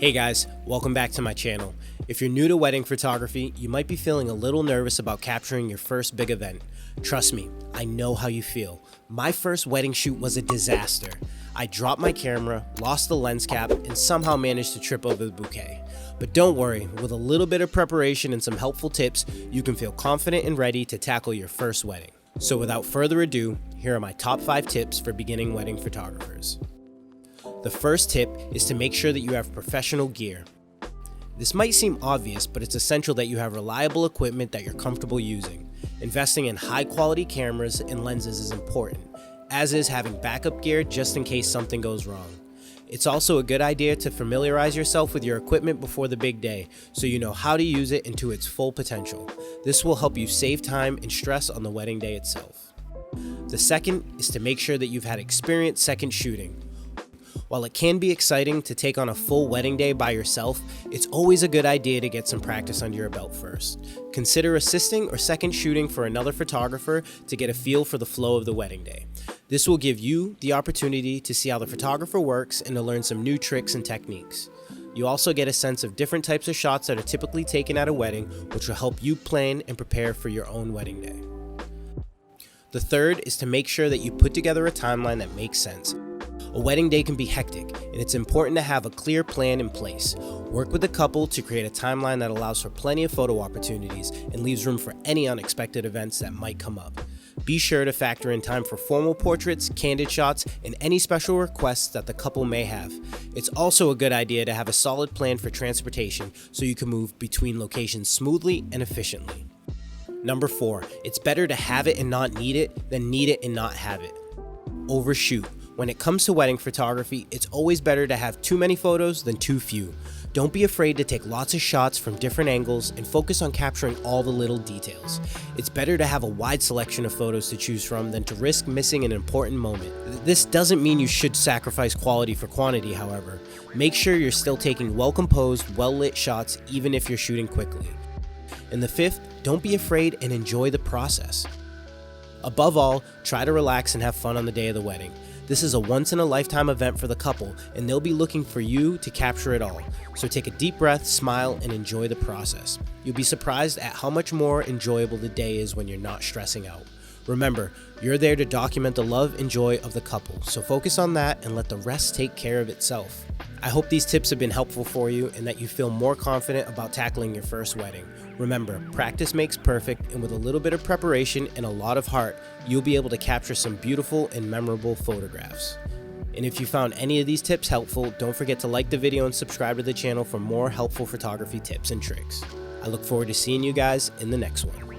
Hey guys, welcome back to my channel. If you're new to wedding photography, you might be feeling a little nervous about capturing your first big event. Trust me, I know how you feel. My first wedding shoot was a disaster. I dropped my camera, lost the lens cap, and somehow managed to trip over the bouquet. But don't worry, with a little bit of preparation and some helpful tips, you can feel confident and ready to tackle your first wedding. So without further ado, here are my top 5 tips for beginning wedding photographers. The first tip is to make sure that you have professional gear. This might seem obvious, but it's essential that you have reliable equipment that you're comfortable using. Investing in high quality cameras and lenses is important, as is having backup gear just in case something goes wrong. It's also a good idea to familiarize yourself with your equipment before the big day so you know how to use it into its full potential. This will help you save time and stress on the wedding day itself. The second is to make sure that you've had experience second shooting. While it can be exciting to take on a full wedding day by yourself, it's always a good idea to get some practice under your belt first. Consider assisting or second shooting for another photographer to get a feel for the flow of the wedding day. This will give you the opportunity to see how the photographer works and to learn some new tricks and techniques. You also get a sense of different types of shots that are typically taken at a wedding, which will help you plan and prepare for your own wedding day. The third is to make sure that you put together a timeline that makes sense. A wedding day can be hectic, and it's important to have a clear plan in place. Work with the couple to create a timeline that allows for plenty of photo opportunities and leaves room for any unexpected events that might come up. Be sure to factor in time for formal portraits, candid shots, and any special requests that the couple may have. It's also a good idea to have a solid plan for transportation so you can move between locations smoothly and efficiently. Number 4, it's better to have it and not need it than need it and not have it. Overshoot. When it comes to wedding photography, it's always better to have too many photos than too few. Don't be afraid to take lots of shots from different angles and focus on capturing all the little details. It's better to have a wide selection of photos to choose from than to risk missing an important moment. This doesn't mean you should sacrifice quality for quantity, however. Make sure you're still taking well-composed, well-lit shots even if you're shooting quickly. And the 5th, don't be afraid and enjoy the process. Above all, try to relax and have fun on the day of the wedding. This is a once-in-a-lifetime event for the couple, and they'll be looking for you to capture it all. So take a deep breath, smile, and enjoy the process. You'll be surprised at how much more enjoyable the day is when you're not stressing out. Remember, you're there to document the love and joy of the couple, so focus on that and let the rest take care of itself. I hope these tips have been helpful for you and that you feel more confident about tackling your first wedding. Remember, practice makes perfect, and with a little bit of preparation and a lot of heart, you'll be able to capture some beautiful and memorable photographs. And if you found any of these tips helpful, don't forget to like the video and subscribe to the channel for more helpful photography tips and tricks. I look forward to seeing you guys in the next one.